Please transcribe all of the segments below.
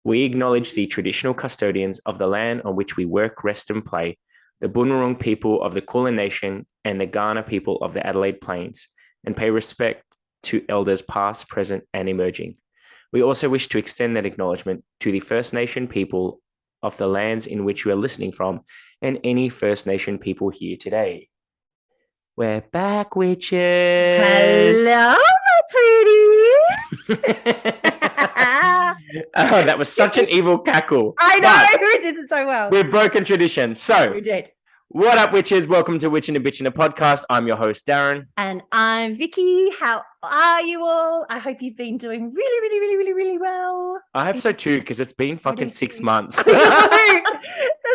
We acknowledge the traditional custodians of the land on which we work, rest, and play, the Boonwurrung people of the Kulin Nation and the Kaurna people of the Adelaide Plains, and pay respect to elders past, present, and emerging. We also wish to extend that acknowledgement to the First Nation people of the lands in which you are listening from and any First Nation people here today. We're back, witches. Hello, my pretty. Oh, that was such an evil cackle. I know, we did it so well. We've broken tradition. So, We did. what up, witches? Welcome to Witchin and Bitchin, a podcast. I'm your host, Darren. And I'm Vicky. How are you all? I hope you've been doing really well. I hope so too, because it's been fucking 6 months. That's what I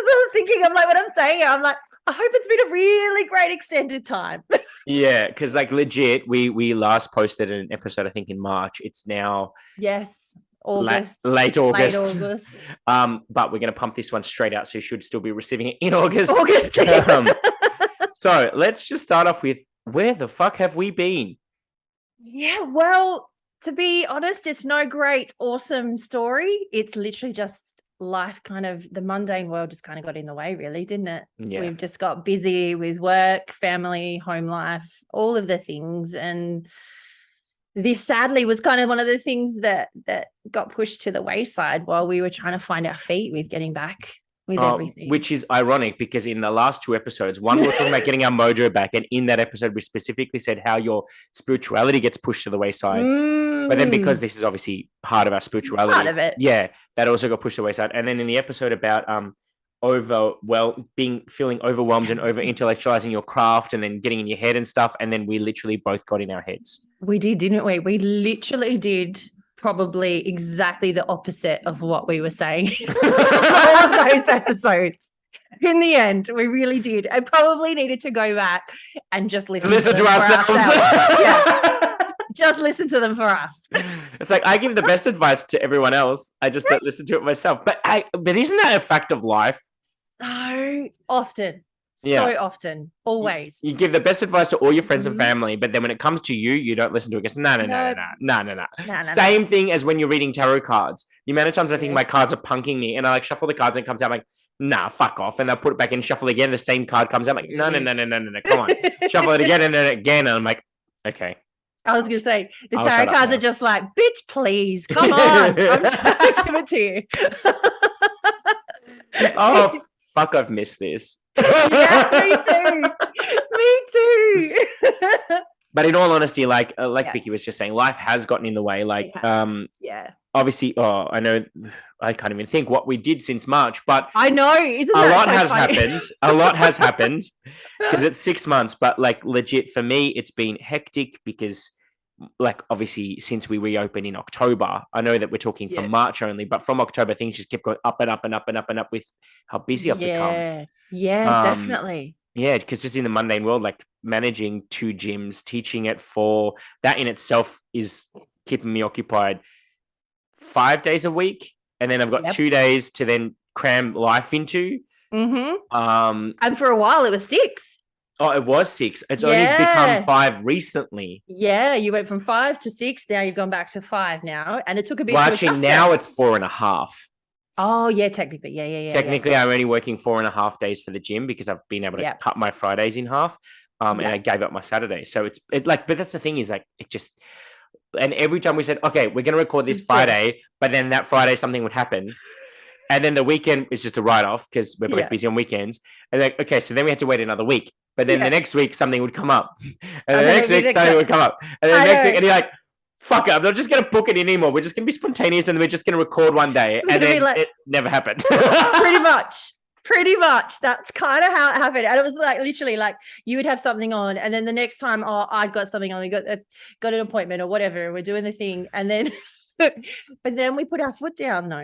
was thinking. I'm like, when I'm saying it, I'm like, I hope it's been a really great extended time. Yeah, because like legit, we last posted an episode, I think in March. It's now August. Late August. Late August. But we're going to pump this one straight out, so you should still be receiving it in August. So let's just start off with, where the fuck have we been? Yeah, well, to be honest, it's no great, awesome story. It's literally just life, kind of the mundane world just kind of got in the way, really, didn't it? Yeah. We've just got busy with work, family, home life, all of the things. And this sadly was kind of one of the things that got pushed to the wayside while we were trying to find our feet with getting back with everything. Which is ironic because in the last two episodes, one we were talking about getting our mojo back, and in that episode we specifically said how your spirituality gets pushed to the wayside. But then because this is obviously part of our spirituality, part of it, yeah, that also got pushed to the wayside. And then in the episode about feeling overwhelmed and over intellectualizing your craft and then getting in your head and stuff, and then we literally both got in our heads. We did, didn't we? We literally did probably exactly the opposite of what we were saying all of those episodes. In the end, we really did. I probably needed to go back and just listen to ourselves. Yeah. Just listen to them for us. It's like I give the best advice to everyone else. I just don't listen to it myself. But isn't that a fact of life? So often. Yeah. So often. Always. You give the best advice to all your friends and family, but then when it comes to you, you don't listen to it. It's no. Same thing as when you're reading tarot cards. The amount of times I think my cards are punking me and I like shuffle the cards and it comes out, I'm like, nah, fuck off. And I put it back in, shuffle again, the same card comes out. I'm like, no, come on. Shuffle it again and then again. And I'm like, okay. I was going to say, the tarot cards are just like, bitch, please, come on. I'm trying to give it to you. Oh, fuck, I've missed this. Yeah, me too. But in all honesty, like Vicky was just saying, life has gotten in the way. Like, obviously, I know I can't even think what we did since March, but I know, isn't that a lot so has funny? happened. A lot has happened because it's 6 months. But like legit for me, it's been hectic because, like, obviously since we reopened in October, I know that we're talking from March only, but from October things just kept going up and up and up and up and up with how busy I've become. Yeah, definitely. Yeah, because just in the mundane world, like managing 2 gyms, teaching at 4, that in itself is keeping me occupied 5 days a week. And then I've got 2 days to then cram life into. Mm-hmm. And for a while it was 6. Oh, it was 6. It's only become 5 recently. Yeah, you went from 5 to 6. Now you've gone back to 5 now. And it took a bit. Well, actually, now it's 4.5. Oh, yeah, technically. Yeah. Technically, I'm only working 4.5 days for the gym because I've been able to cut my Fridays in half. And I gave up my Saturday. So it's like, but that's the thing is like, it just, and every time we said, okay, we're going to record this Friday, but then that Friday something would happen. And then the weekend is just a write-off because we're both busy on weekends. And like, okay, so then we had to wait another week. But then the next week something would come up. And the next week something would come up. And then the next week, and you're like, fuck it, I'm not just going to book it anymore. We're just going to be spontaneous and we're just going to record one day. And then it never happened. Pretty much. That's kind of how it happened. And it was like literally like you would have something on and then the next time, I'd got something on, we got an appointment or whatever. We're doing the thing. And then, but then we put our foot down though.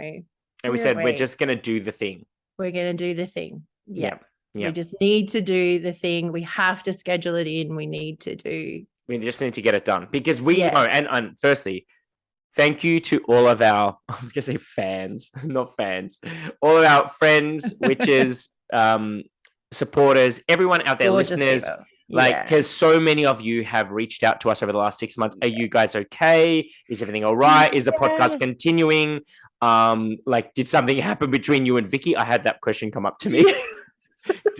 And we said, we're just going to do the thing. We're going to do the thing. Yeah. Yeah. We just need to do the thing. We have to schedule it in. We just need to get it done because we know. And firstly, thank you to all of our, I was going to say fans, not fans, all of our friends, witches, supporters, everyone out there, listeners. Like, because so many of you have reached out to us over the last 6 months. Are you guys okay? Is everything all right? Is the podcast continuing? Like, did something happen between you and Vicky? I had that question come up to me.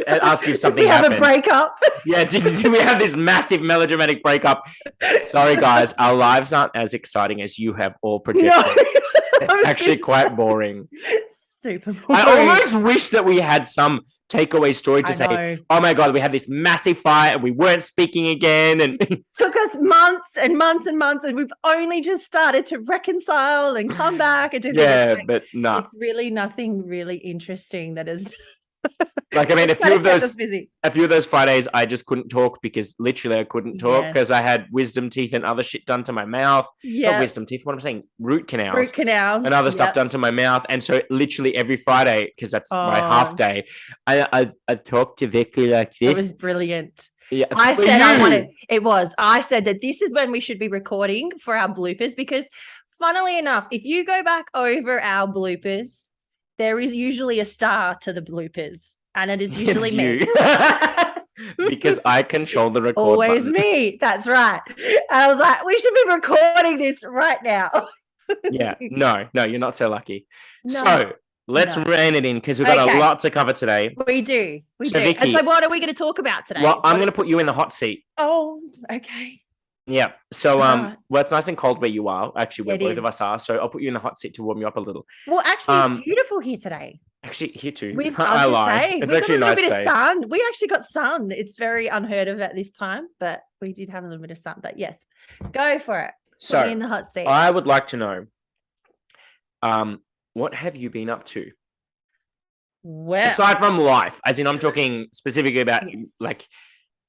Ask if something happened. Have a breakup? Yeah, did we have this massive melodramatic breakup? Sorry, guys, our lives aren't as exciting as you have all projected. No. It's actually quite boring. Super boring. I almost wish that we had some takeaway story to say, oh my God, we had this massive fight and we weren't speaking again. And it took us months and months and months, and we've only just started to reconcile and come back and do things. Yeah, but no. It's really nothing really interesting that is... Like, I mean, a few of those Fridays, I just couldn't talk because literally I couldn't talk because I had wisdom teeth and other shit done to my mouth. Yeah. Not wisdom teeth, what I'm saying, root canals. And other stuff done to my mouth. And so literally every Friday, because that's my half day, I talked to Vicky like this. It was brilliant. Yeah, I said that this is when we should be recording for our bloopers, because funnily enough, if you go back over our bloopers, there is usually a star to the bloopers, and it is usually me. Because I control the record Always button. Me. That's right. I was like, we should be recording this right now. Yeah. No, you're not so lucky. No. So let's rein it in because we've got a lot to cover today. We do. Vicky, and so what are we going to talk about today? Well, I'm going to put you in the hot seat. Oh, okay. Yeah. So, well, it's nice and cold where you are, actually, where both of us are. So I'll put you in the hot seat to warm you up a little. Well, actually, it's beautiful here today. Actually, here too. I lie. It's actually a nice day. Sun. We actually got sun. It's very unheard of at this time, but we did have a little bit of sun. But yes, go for it. So, put me in the hot seat. I would like to know, what have you been up to? Well, aside from life, as in I'm talking specifically about like,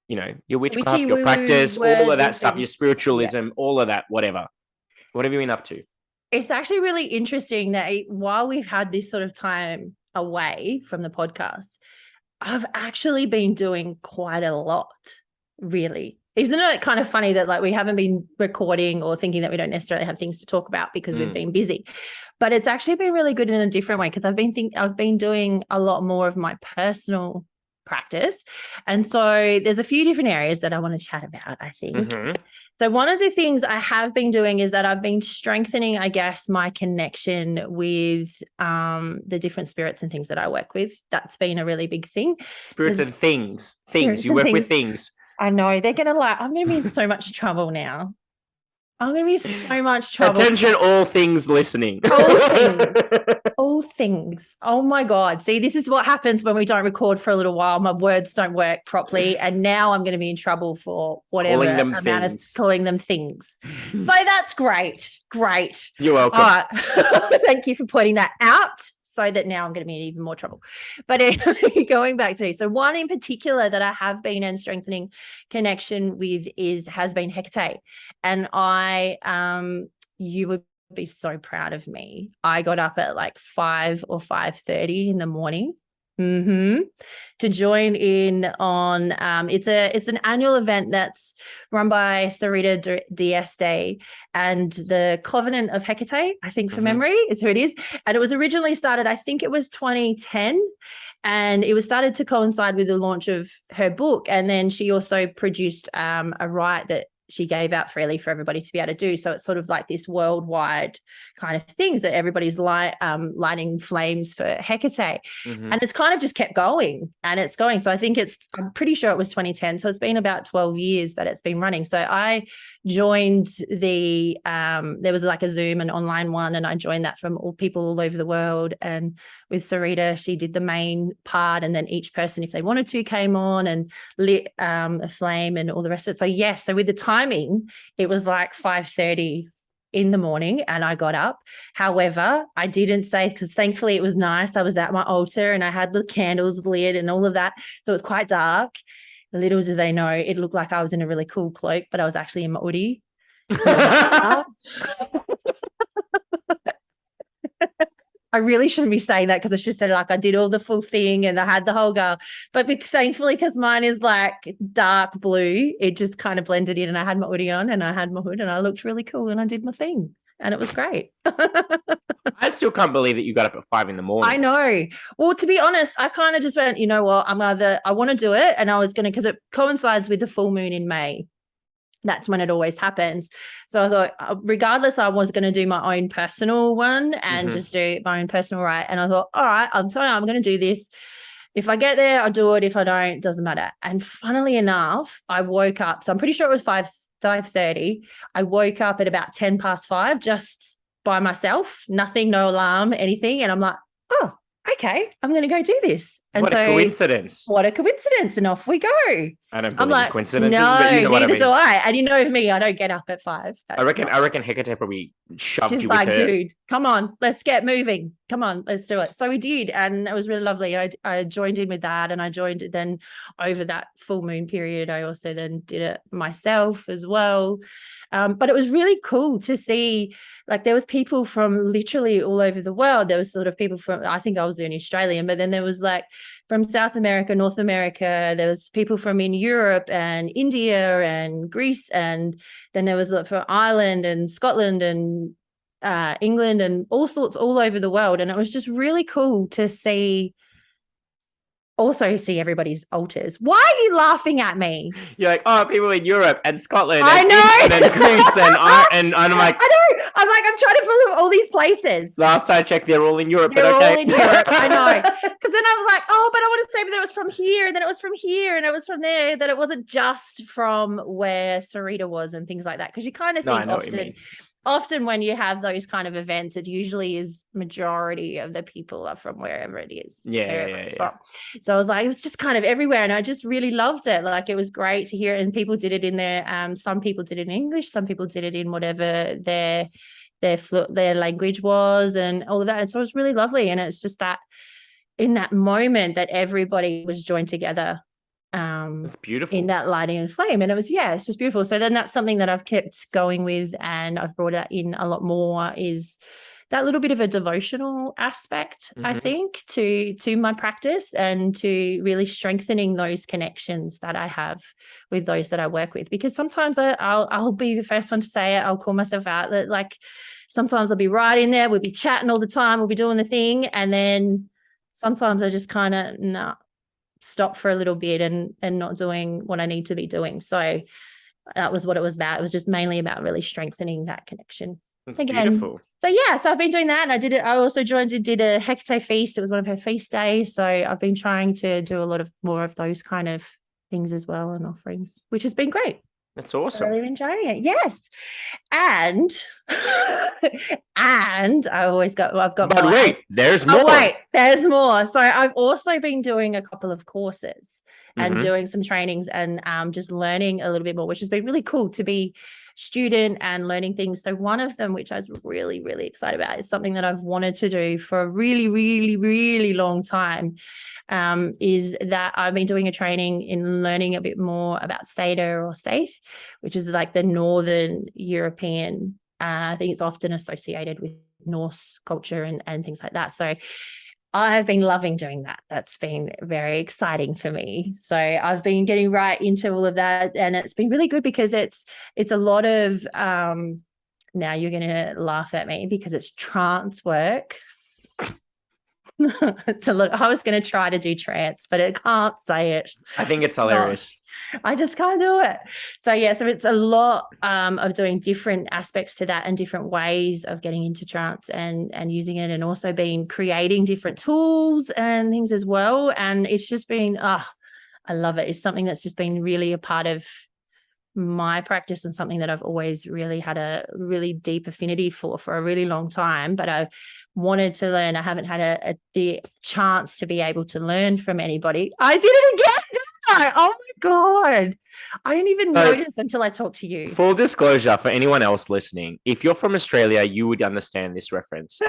you know, your witchcraft, your practice, all of that stuff, your spiritualism, all of that, whatever. What have you been up to? It's actually really interesting that while we've had this sort of time away from the podcast, I've actually been doing quite a lot, really. Isn't it kind of funny that like we haven't been recording or thinking that we don't necessarily have things to talk about because we've been busy, but it's actually been really good in a different way because I've been doing a lot more of my personal practice. And so there's a few different areas that I want to chat about, I think. Mm-hmm. So one of the things I have been doing is that I've been strengthening, I guess, my connection with the different spirits and things that I work with. That's been a really big thing. Spirits and things. You work with things. I know. They're going to I'm going to be in so much trouble now. I'm going to be in so much trouble. Attention, all things listening. All things. All things. Oh, my God. See, this is what happens when we don't record for a little while. My words don't work properly. And now I'm going to be in trouble for whatever amount of calling them things. So that's great. Great. You're welcome. All right. Thank you for pointing that out. So that now I'm going to be in even more trouble. But going back to, so one in particular that I have been in strengthening connection with has been Hecate. And you would be so proud of me. I got up at like 5 or 5:30 in the morning to join in on it's an annual event that's run by Sarita Dieste and the Covenant of Hecate, I think from memory, it's who it is. And it was originally started, I think it was 2010, and it was started to coincide with the launch of her book. And then she also produced a rite that she gave out freely for everybody to be able to do. So it's sort of like this worldwide kind of things that everybody's lighting flames for Hecate. And it's kind of just kept going and it's going. So I think I'm pretty sure it was 2010. So it's been about 12 years that it's been running. So I joined there was like a Zoom, an online one, and I joined that from all people all over the world. And with Sarita, she did the main part, and then each person, if they wanted to, came on and lit a flame and all the rest of it. So yes, so with the timing, it was like 5:30 in the morning and I got up. However, I didn't say, because thankfully it was nice. I was at my altar and I had the candles lit and all of that. So it was quite dark. Little do they know, it looked like I was in a really cool cloak, but I was actually in my hoodie. I really shouldn't be saying that because I should say like I did all the full thing and I had the whole go. But thankfully, because mine is like dark blue, it just kind of blended in, and I had my hoodie on and I had my hood and I looked really cool and I did my thing and it was great. I still can't believe that you got up at 5 a.m. I know. Well, to be honest, I kind of just went, you know what, I want to do it. And I was going to, because it coincides with the full moon in May. That's when it always happens. So I thought, regardless, I was going to do my own personal one and just do my own personal rite. And I thought, all right, I'm going to do this. If I get there, I'll do it. If I don't, it doesn't matter. And funnily enough, I woke up. So I'm pretty sure it was 5:30. I woke up at about 5:10, just by myself, nothing, no alarm, anything. And I'm like, oh, okay, I'm going to go do this. And what a coincidence. What a coincidence. And off we go. I don't believe in coincidences, no, but you know what I mean. Neither do I. And you know me, I don't get up at 5. I reckon Hecate probably shoved She's you like, with her. dude, come on, let's get moving. Come on, let's do it. So we did. And it was really lovely. I joined in with that. And I joined then over that full moon period. I also then did it myself as well. But it was really cool to see, like, there was people from literally all over the world. There was sort of people from, I think I was the only Australian, but then there was like from South America, North America, there was people from in Europe and India and Greece. And then there was from Ireland and Scotland and England and all sorts all over the world. And it was just really cool to see everybody's altars. Why are you laughing at me? You're like, oh, people in Europe and Scotland I know. and Greece and I'm like, I know. I'm trying to pull up all these places. Last I checked, they're all in Europe. They're but okay. all in Europe. I know. Because then I was like, oh, but I want to say that it was from here, and then it was from here, and it was from there. That it wasn't just from where Sarita was and things like that. Because you kind of think often when you have those kind of events, it usually is majority of the people are from wherever it is. Yeah. So I was like, it was just kind of everywhere. And I just really loved it. Like, it was great to hear it. And people did it in their, some people did it in English. Some people did it in whatever their language was and all of that. And so it was really lovely. And it's just that in that moment that everybody was joined together. It's beautiful in that lighting and flame. And it was, it's just beautiful. So then that's something that I've kept going with, and I've brought that in a lot more, is that little bit of a devotional aspect, I think, to my practice, and to really strengthening those connections that I have with those that I work with. Because sometimes I'll be the first one to say it. I'll call myself out that, like, sometimes I'll be right in there. We'll be chatting all the time. We'll be doing the thing. And then sometimes I just kind of, stop for a little bit and not doing what I need to be doing. So that was what it was about. It was just mainly about really strengthening that connection. That's beautiful. So so I've been doing that, and I did it. I also did a Hecate feast. It was one of her feast days. So I've been trying to do a lot of more of those kind of things as well, and offerings, which has been great. That's awesome. I'm really enjoying it. Yes. And I've got but more. Wait, there's more. There's more. So I've also been doing a couple of courses and doing some trainings and just learning a little bit more, which has been really cool to be student and learning things. So one of them, which I was really, really excited about, is something that I've wanted to do for a really, really, really long time, is that I've been doing a training in learning a bit more about Seder or Saith, which is like the Northern European. I think it's often associated with Norse culture and things like that. So I've been loving doing that. That's been very exciting for me. So I've been getting right into all of that, and it's been really good because it's a lot of now you're going to laugh at me because it's trance work. It's a lot. I was going to try to do trance, but I can't say it. I think it's hilarious. I just can't do it. So so it's a lot of doing different aspects to that and different ways of getting into trance and using it, and also creating different tools and things as well. And it's just been, I love it. It's something that's just been really a part of my practice, and something that I've always really had a really deep affinity for a really long time, but I wanted to learn. I haven't had the chance to be able to learn from anybody. I did it again, didn't I? Oh my God. I didn't even notice until I talked to you. Full disclosure for anyone else listening, if you're from Australia, you would understand this reference.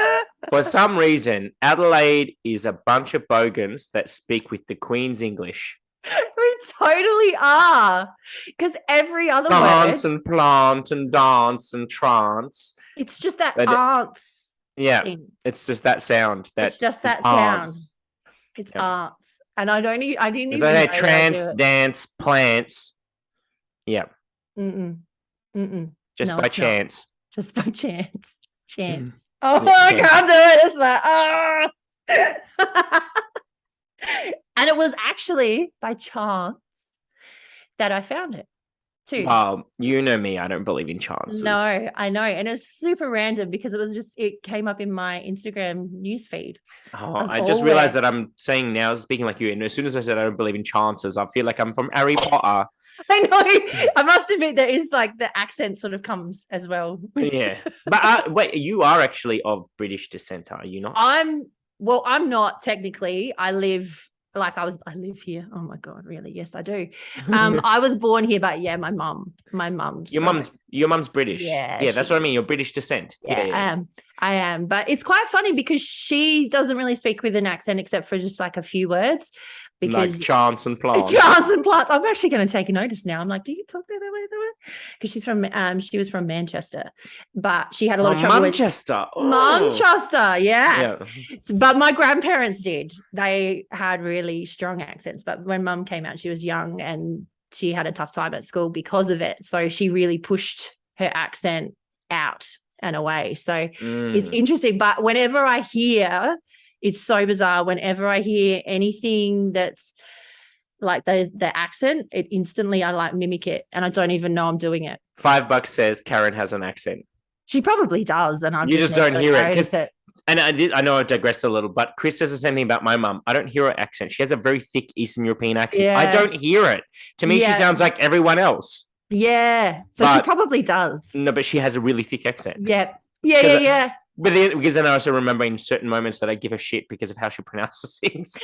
For some reason, Adelaide is a bunch of bogans that speak with the Queen's English. We totally are, because every other dance word, and plant and dance and trance. It's just that arts. Yeah, thing. it's just that sound. It's just that sound. It's arts, and I didn't even know trance, dance, plants. Yeah. Just by chance. Just by chance. Oh, I can't do it. It's like, and it was actually by chance that I found it too. Well, you know me, I don't believe in chances. No, I know. And it's super random because it came up in my Instagram newsfeed. Oh, I just realized that I'm saying now, speaking like you, and as soon as I said I don't believe in chances, I feel like I'm from Harry Potter. I know. I must admit there is like the accent sort of comes as well. Yeah. But wait, you are actually of British descent, are you not? I'm not technically. I live here. Oh my God, really? Yes, I do. I was born here, but yeah, my mum's your mum's British. Yeah, that's what I mean. You're British descent. Yeah. I am. But it's quite funny because she doesn't really speak with an accent except for just like a few words. Because like chance and plants. Chance and plants. I'm actually going to take a notice now. I'm like, do you talk that way? Because she was from Manchester, but she had a lot of trouble Manchester. with Manchester. Yeah. But my grandparents did. They had really strong accents. But when mum came out, she was young and she had a tough time at school because of it. So she really pushed her accent out and away. So it's interesting. But whenever I hear, it's so bizarre. Whenever I hear anything that's like the accent, it instantly I like mimic it, and I don't even know I'm doing it. $5 says Karen has an accent. She probably does, and you just don't hear it. And I know I digressed a little, but Chris says the same thing about my mum. I don't hear her accent. She has a very thick Eastern European accent. Yeah. I don't hear it. To me, she sounds like everyone else. Yeah. So she probably does. No, but she has a really thick accent. Yeah. Yeah. But then, because then I also remember in certain moments that I give her shit because of how she pronounces things.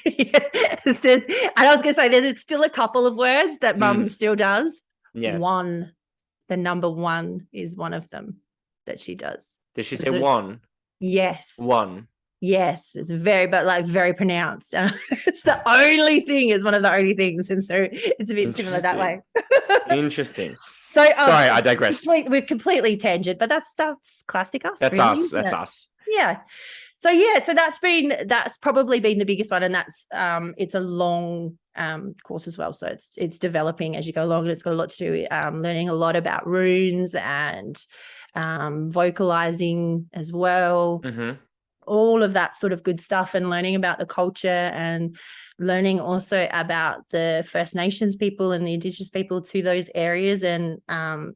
And I was going to say, there's still a couple of words that mum still does. Yeah. The number one is one of them that she does. Does she say one? Yes. One. Yes. It's very pronounced. And it's the only thing, is one of the only things. And so it's a bit similar that way. Interesting. So sorry, I digress. We're completely tangent, but that's classic us. That's really, us. That's us. Yeah. So that's probably been the biggest one, and that's it's a long course as well. So it's developing as you go along, and it's got a lot to do with learning a lot about runes and vocalizing as well. Mm-hmm. All of that sort of good stuff, and learning about the culture and learning also about the First Nations people and the Indigenous people to those areas, and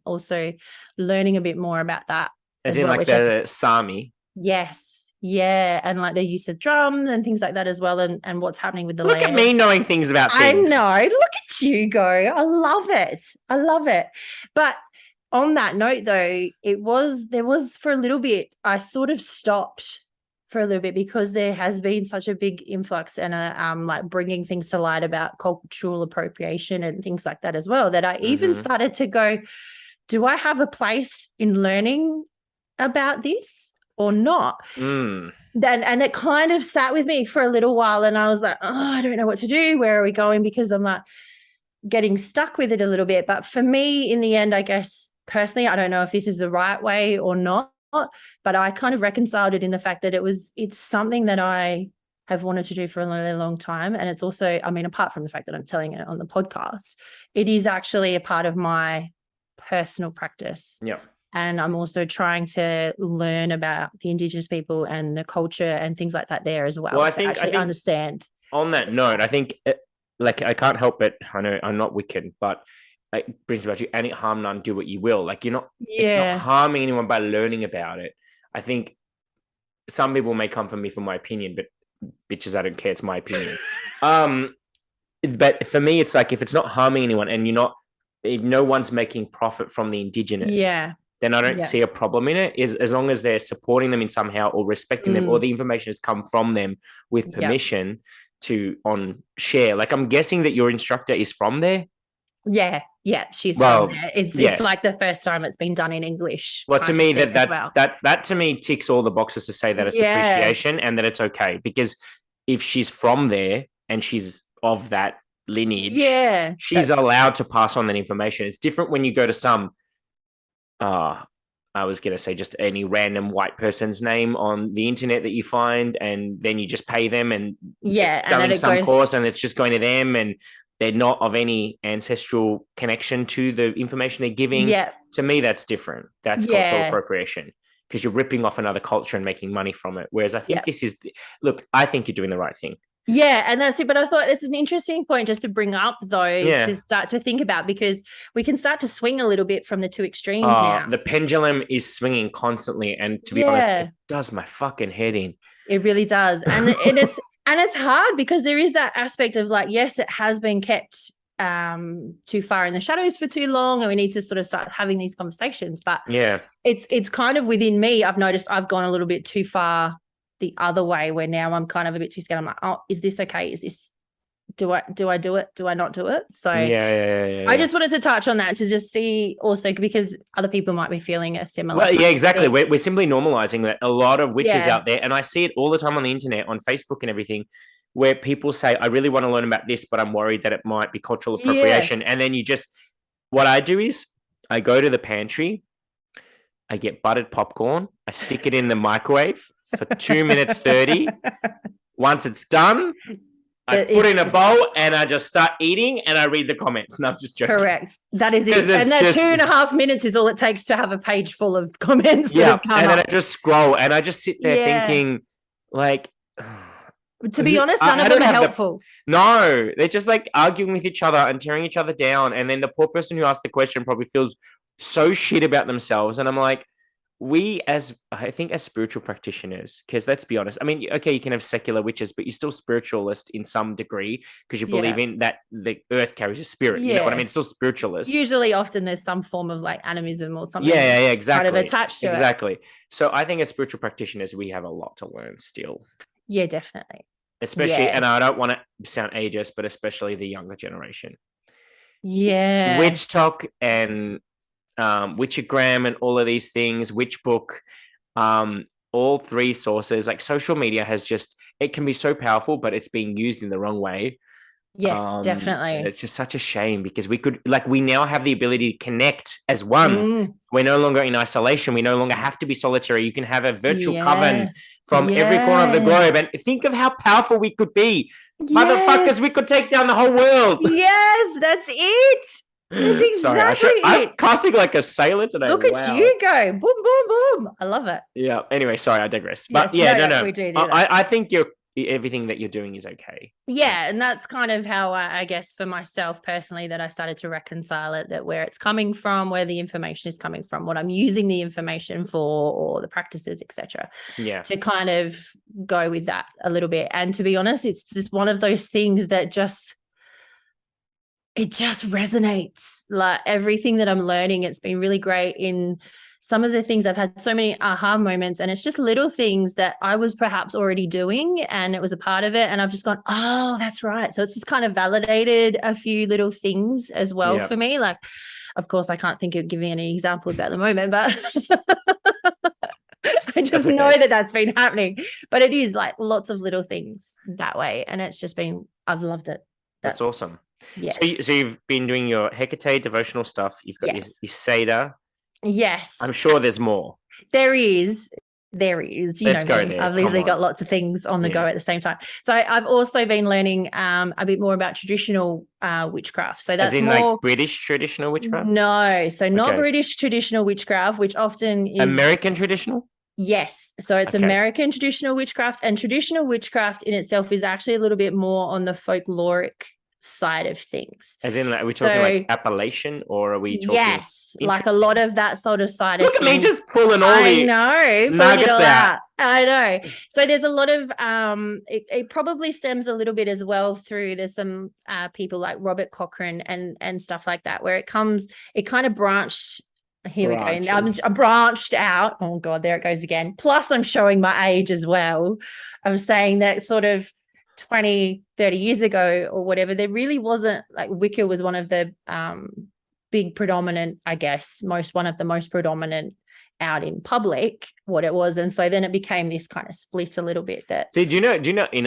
also learning a bit more about that. As in like the Sami? Yes. Yeah. And like the use of drums and things like that as well, and what's happening with the land. Look at me knowing things about things. I know. Look at you go. I love it. But on that note though, there was for a little bit, I sort of stopped for a little bit because there has been such a big influx and like bringing things to light about cultural appropriation and things like that as well, that I even started to go, do I have a place in learning about this or not? And it kind of sat with me for a little while, and I was like, oh, I don't know what to do. Where are we going? Because I'm like getting stuck with it a little bit. But for me, in the end, I guess personally, I don't know if this is the right way or not, but I kind of reconciled it in the fact that it's something that I have wanted to do for a really long time. And it's also, I mean, apart from the fact that I'm telling it on the podcast, it is actually a part of my personal practice. Yeah. And I'm also trying to learn about the Indigenous people and the culture and things like that there as well. Well, I think understand. On that note, I think I can't help it. I know I'm not Wiccan, but it brings about you, and it harm none, do what you will. Like it's not harming anyone by learning about it. I think some people may come for me for my opinion, but bitches, I don't care. It's my opinion. But for me, it's like, if it's not harming anyone and if no one's making profit from the Indigenous, then I don't see a problem in it. Is as long as they're supporting them in somehow or respecting them, or the information has come from them with permission to share. Like, I'm guessing that your instructor is from there. Yeah, she's from there. It's like the first time it's been done in English. Well, to me, that to me ticks all the boxes to say that it's appreciation and that it's okay, because if she's from there and she's of that lineage, she's allowed to pass on that information. It's different when you go to some, I was going to say just any random white person's name on the internet that you find, and then you just pay them and selling some course, and it's just going to them, and they're not of any ancestral connection to the information they're giving. Yeah. To me, that's different. That's cultural appropriation. because you're ripping off another culture and making money from it. Whereas I think look, I think you're doing the right thing. Yeah, and that's it. But I thought it's an interesting point just to bring up, though, to start to think about, because we can start to swing a little bit from the two extremes now. The pendulum is swinging constantly, and to be honest, it does my fucking head in. It really does, and it's hard because there is that aspect of like, yes, it has been kept too far in the shadows for too long, and we need to sort of start having these conversations. But it's kind of within me. I've noticed I've gone a little bit too far the other way, where now I'm kind of a bit too scared. I'm like, oh, is this okay? Is this, do I do it? Do I not do it? So I just wanted to touch on that to just see also, because other people might be feeling a similar. Well, exactly. We're simply normalizing that a lot of witches out there, and I see it all the time on the internet, on Facebook and everything, where people say, I really want to learn about this, but I'm worried that it might be cultural appropriation. And then what I do is I go to the pantry, I get buttered popcorn, I stick it in the microwave for 2 minutes 30. Once it's done, I put it in a bowl and I just start eating and I read the comments. No, I'm just joking. Correct. That is it. And that 2.5 minutes is all it takes to have a page full of comments. Yeah. And then I just scroll and I just sit there thinking, like, to be honest, none of them are helpful. No, they're just like arguing with each other and tearing each other down. And then the poor person who asked the question probably feels so shit about themselves. And I'm like, I think as spiritual practitioners, because let's be honest, I mean, okay, you can have secular witches, but you're still spiritualist in some degree because you believe in that the earth carries a spirit. You know what I mean? It's still spiritualist. Usually, often there's some form of like animism or something. Yeah, exactly. Kind of attached to it. Exactly. So I think as spiritual practitioners, we have a lot to learn still. Yeah, definitely. Especially, and I don't want to sound ageist, but especially the younger generation. Yeah. Witch talk and Witchagram and all of these things, Witch book, all three sources. Like social media it can be so powerful, but it's being used in the wrong way. Yes, definitely. It's just such a shame because we now have the ability to connect as one. We're no longer in isolation. We no longer have to be solitary. You can have a virtual coven from every corner of the globe. And think of how powerful we could be. Yes. Motherfuckers, we could take down the whole world. Yes, that's it. That's exactly I'm casting like a sailor today. Look at you go. Boom, boom, boom. I love it. Yeah. Anyway, sorry, I digress. But no. I think everything that you're doing is okay. Yeah. And that's kind of how I guess for myself personally that I started to reconcile it, that where it's coming from, where the information is coming from, what I'm using the information for, or the practices, etc. Yeah. To kind of go with that a little bit. And to be honest, it's just one of those things that it just resonates. Like everything that I'm learning, it's been really great in some of the things. I've had so many aha moments, and it's just little things that I was perhaps already doing and it was a part of it. And I've just gone, oh, that's right. So it's just kind of validated a few little things as well for me. Like, of course, I can't think of giving any examples at the moment, but I just know that that's been happening. But it is like lots of little things that way. And it's just been, I've loved it. That's awesome. Yeah. So you've been doing your Hecate devotional stuff. You've got your Seder. Yes. I'm sure there's more. There is. Let's go there. I've literally got lots of things on the go at the same time. So I've also been learning a bit more about traditional witchcraft. So that's more like British traditional witchcraft? No. So not British traditional witchcraft, which often is American traditional? Yes. So it's American traditional witchcraft, and traditional witchcraft in itself is actually a little bit more on the folkloric side of things. As in, are we talking like Appalachian, or are we talking? Yes, like a lot of that sort of side. Look of at me just pulling all the nuggets out. I know. So there's a lot of it probably stems a little bit as well through there's some people like Robert Cochrane and stuff like that, where it kind of branched. Here we go. And I'm branched out. Oh God, there it goes again. Plus I'm showing my age as well. I'm saying that sort of 20, 30 years ago or whatever, there really wasn't, like, Wicca was one of the big predominant, I guess, one of the most predominant out in public what it was. And so then it became this kind of split a little bit. That do you know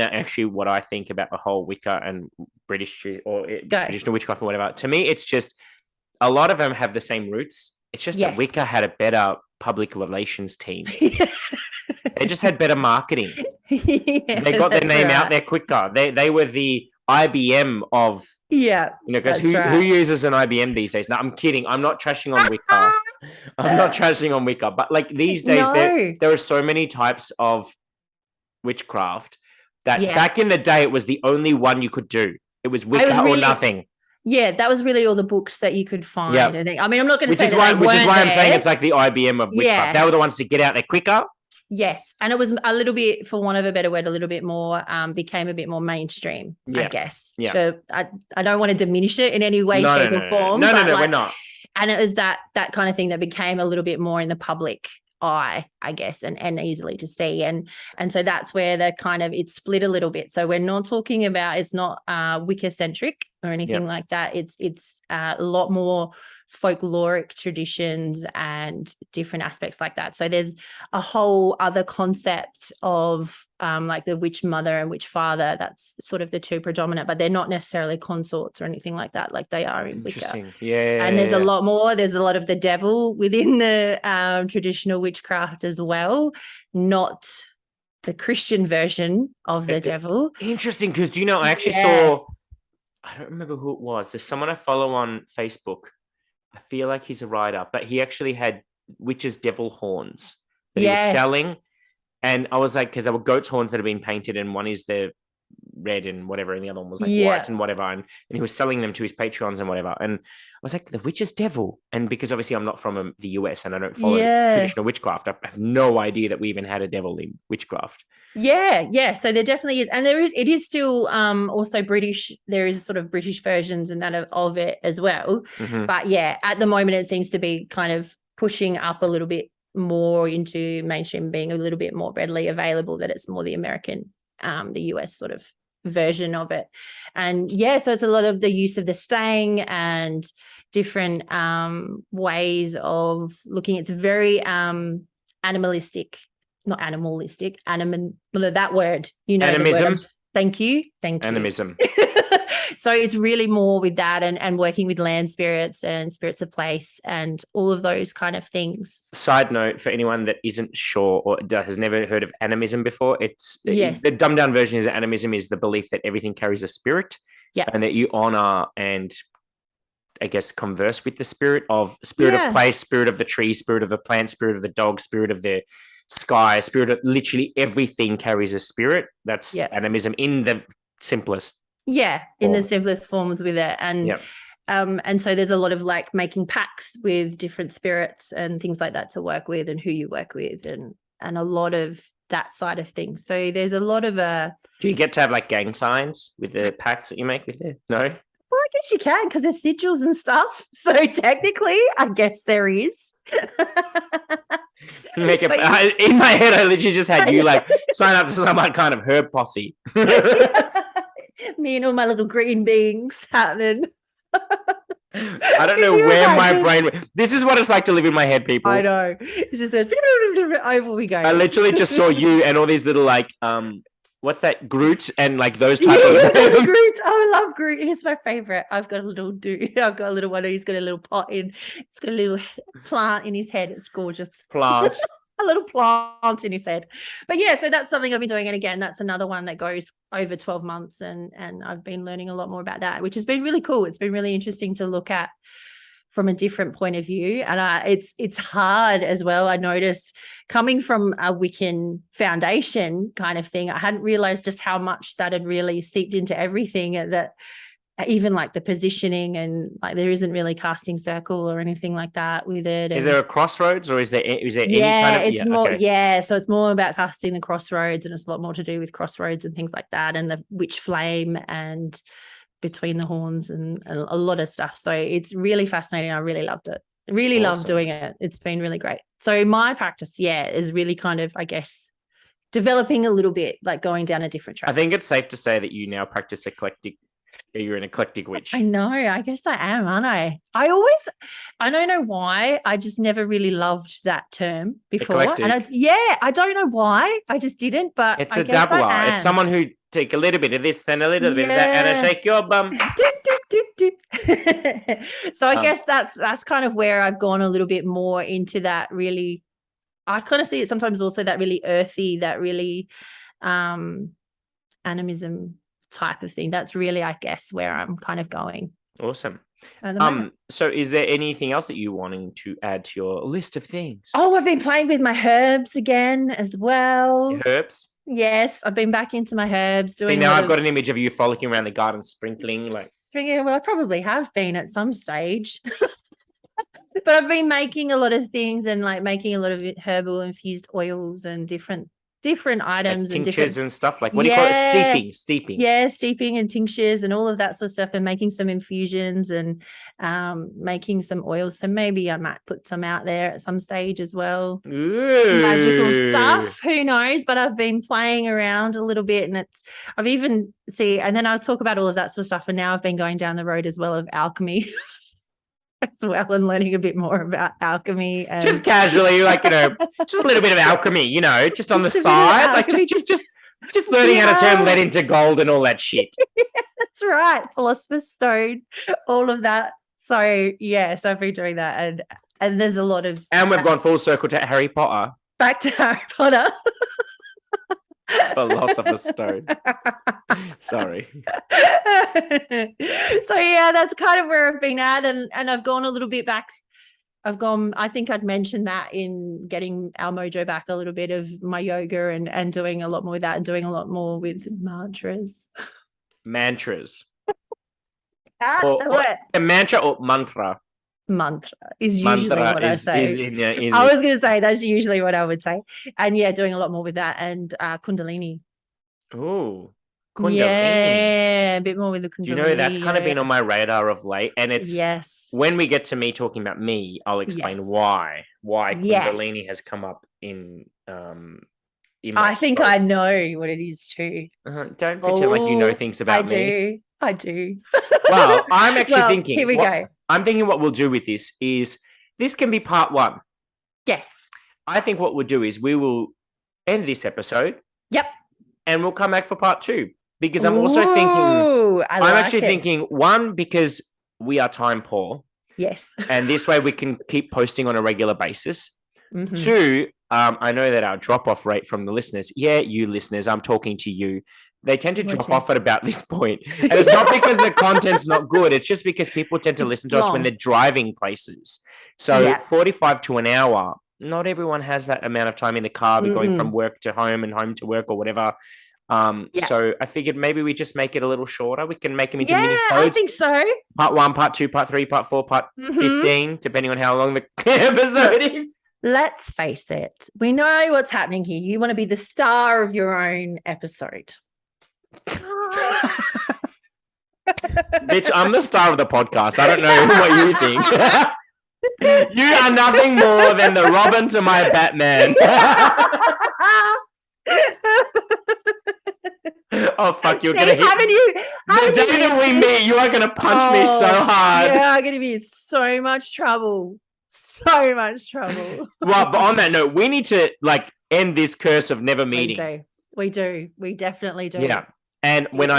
actually what I think about the whole Wicca and British or traditional witchcraft or whatever? To me, it's just a lot of them have the same roots. It's just that Wicca had a better public relations team. They just had better marketing. They got their name out there quicker. They were the IBM of because who uses an IBM these days? No, I'm kidding. I'm not trashing on Wicca. I'm not trashing on Wicca, but like these days, there are so many types of witchcraft that back in the day, it was the only one you could do. It was Wicca or nothing. Yeah, that was really all the books that you could find. Yep. I mean, I'm not going to say that which is why I'm saying it's like the IBM of witchcraft. They were the ones to get out there quicker. Yes, and it was a little bit, for want of a better word, a little bit more, became a bit more mainstream, I guess. Yeah. So I don't want to diminish it in any way, shape, or form. No, we're not. And it was that kind of thing that became a little bit more in the public eye, I guess, and easily to see. And so that's where the kind of, it's split a little bit. So we're not talking about, it's not Wicca centric or anything like that. It's a lot more folkloric traditions and different aspects like that. So there's a whole other concept of like the witch mother and witch father. That's sort of the two predominant, but they're not necessarily consorts or anything like that, like they are in Wicca. Yeah. And there's a lot more. There's a lot of the devil within the traditional witchcraft as well, not the Christian version of the devil. Interesting, because do you know, I actually saw, I don't remember who it was. There's someone I follow on Facebook. I feel like he's a writer, but he actually had witches' devil horns that he was selling. And I was like, because there were goat's horns that have been painted, and one is the red and whatever, and the other one was like white and whatever. And he was selling them to his Patreons and whatever. And I was like, the witch's devil. And because obviously I'm not from the US and I don't follow traditional witchcraft, I have no idea that we even had a devil in witchcraft. Yeah. So there definitely is. And it is still also British. There is sort of British versions and that of it as well. Mm-hmm. But yeah, at the moment it seems to be kind of pushing up a little bit more into mainstream, being a little bit more readily available, that it's more the American, the US sort of version of it. And so it's a lot of the use of the stang and different ways of looking. It's very animalistic. Not animalistic, that word, animism. Thank you. Animism. So it's really more with that and working with land spirits and spirits of place and all of those kind of things. Side note, for anyone that isn't sure or has never heard of animism before, the dumbed down version is that animism is the belief that everything carries a spirit, and that you honor and I guess converse with the spirit of place, spirit of the tree, spirit of the plant, spirit of the dog, spirit of the sky, spirit of literally everything carries a spirit. That's animism in the simplest. In the simplest forms with it. And so there's a lot of like making pacts with different spirits and things like that to work with, and who you work with, and a lot of that side of things. So there's a lot of Do you get to have like gang signs with the pacts that you make with it? No? Well, I guess you can, because there's sigils and stuff. So technically, I guess there is. In my head, I literally just had you like sign up to some kind of herb posse. Me and all my little green beings happening. I don't know where my brain. This is what it's like to live in my head, people. I know. It's just over we go. I literally just saw you and all these little like what's that, Groot and like those type of Groot. Oh, I love Groot. He's my favorite. I've got a little one. He's got a little pot in. It's got a little plant in his head. It's gorgeous. Plant. A little plant in his head. But so that's something I've been doing. And again, that's another one that goes over 12 months. And I've been learning a lot more about that, which has been really cool. It's been really interesting to look at from a different point of view. And it's hard as well. I noticed coming from a Wiccan foundation kind of thing, I hadn't realized just how much that had really seeped into everything, that even like the positioning, and like there isn't really casting circle or anything like that with it. Is there a crossroads, or is there any kind of? It's more. Okay. So it's more about casting the crossroads, and it's a lot more to do with crossroads and things like that, and the witch flame and between the horns and a lot of stuff. So it's really fascinating. I really loved it. Really loved doing it. It's been really great. So my practice, is really kind of, I guess, developing a little bit, like going down a different track. I think it's safe to say that you now practice eclectic. You're an eclectic witch. I know. I guess I am, aren't I? I don't know why. I just never really loved that term before. Eclectic. And I don't know why. I just didn't. But it's a dabbler. It's someone who take a little bit of this and a little bit of that, and shake your bum. So I guess that's kind of where I've gone a little bit more into that. Really, I kind of see it sometimes also that really earthy, that really animism type of thing. That's really, I guess, where I'm kind of going. Awesome. at the moment. So is there anything else that you wanting to add to your list of things? Oh, I've been playing with my herbs again as well. Your herbs? Yes, I've been back into my herbs. See, now I've got an image of you frolicking around the garden, sprinkling. Well, I probably have been at some stage. But I've been making a lot of things and like making a lot of herbal infused oils and different items, like tinctures and stuff. Like, what do you call it? Steeping. Yeah, steeping and tinctures and all of that sort of stuff, and making some infusions and making some oils. So maybe I might put some out there at some stage as well. Ooh. Magical stuff. Who knows? But I've been playing around a little bit, and and then I'll talk about all of that sort of stuff. And now I've been going down the road as well of alchemy. As well, and learning a bit more about alchemy, and just casually, like, just a little bit of alchemy, just on the side, like just learning how to turn lead into gold and all that shit. That's right, Philosopher's Stone, all of that. So yes, I've been doing that, and there's a lot of, and we've gone full circle to Harry Potter. Back to Harry Potter. Philosopher's Stone. Sorry. So yeah, that's kind of where I've been at, and I've gone a little bit back. I think I'd mentioned that in getting our mojo back a little bit of my yoga and doing a lot more with that, and doing a lot more with mantras. A mantra or mantra? Mantra is usually what I say. I was going to say that's usually what I would say. And yeah, doing a lot more with that, and Kundalini. Oh, Kundalini. Yeah, a bit more with the Kundalini. That's kind of been on my radar of late. And it's when we get to me talking about me, I'll explain why Kundalini has come up in I think I know what it is too. Don't pretend like you know things about me. I do. Well, I'm actually thinking. Here we go. I'm thinking what we'll do with this is this can be part 1. Yes. I think what we'll do is we will end this episode. Yep. And we'll come back for part 2 because I'm also thinking 1, because we are time poor. Yes. And this way we can keep posting on a regular basis. Mm-hmm. 2, I know that our drop-off rate from the listeners, you listeners, I'm talking to you, they tend to drop off at about this point. And it's not because the content's not good. It's just because people tend to listen to us when they're driving places. So 45 to an hour, not everyone has that amount of time in the car, going from work to home and home to work or whatever. So I figured maybe we just make it a little shorter. We can make them into mini pods. I think so. Part 1, part 2, part 3, part 4, part 15, depending on how long the episode is. Let's face it. We know what's happening here. You want to be the star of your own episode. Bitch, I'm the star of the podcast. I don't know what you think. You are nothing more than the Robin to my Batman. Oh fuck! You're gonna hit. The day that we meet, you are gonna punch me so hard. Yeah, I'm gonna be in so much trouble. So much trouble. Well, but on that note, we need to end this curse of never meeting. We do. We definitely do. Yeah. And when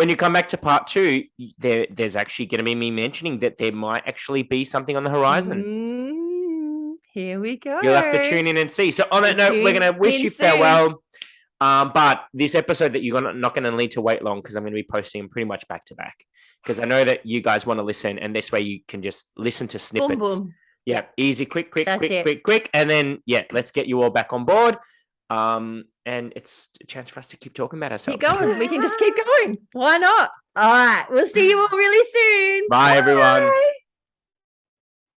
you come back to part 2, there's actually going to be me mentioning that there might actually be something on the horizon. Here we go. You'll have to tune in and see. So on that note, we're going to wish you farewell. But this episode that you're not going to need to wait long, because I'm going to be posting them pretty much back to back, because I know that you guys want to listen, and this way you can just listen to snippets. Boom, boom. Yeah, easy, quick, and then let's get you all back on board. And it's a chance for us to keep talking about ourselves. Keep going. We can just keep going. Why not? All right. We'll see you all really soon. Bye. Everyone.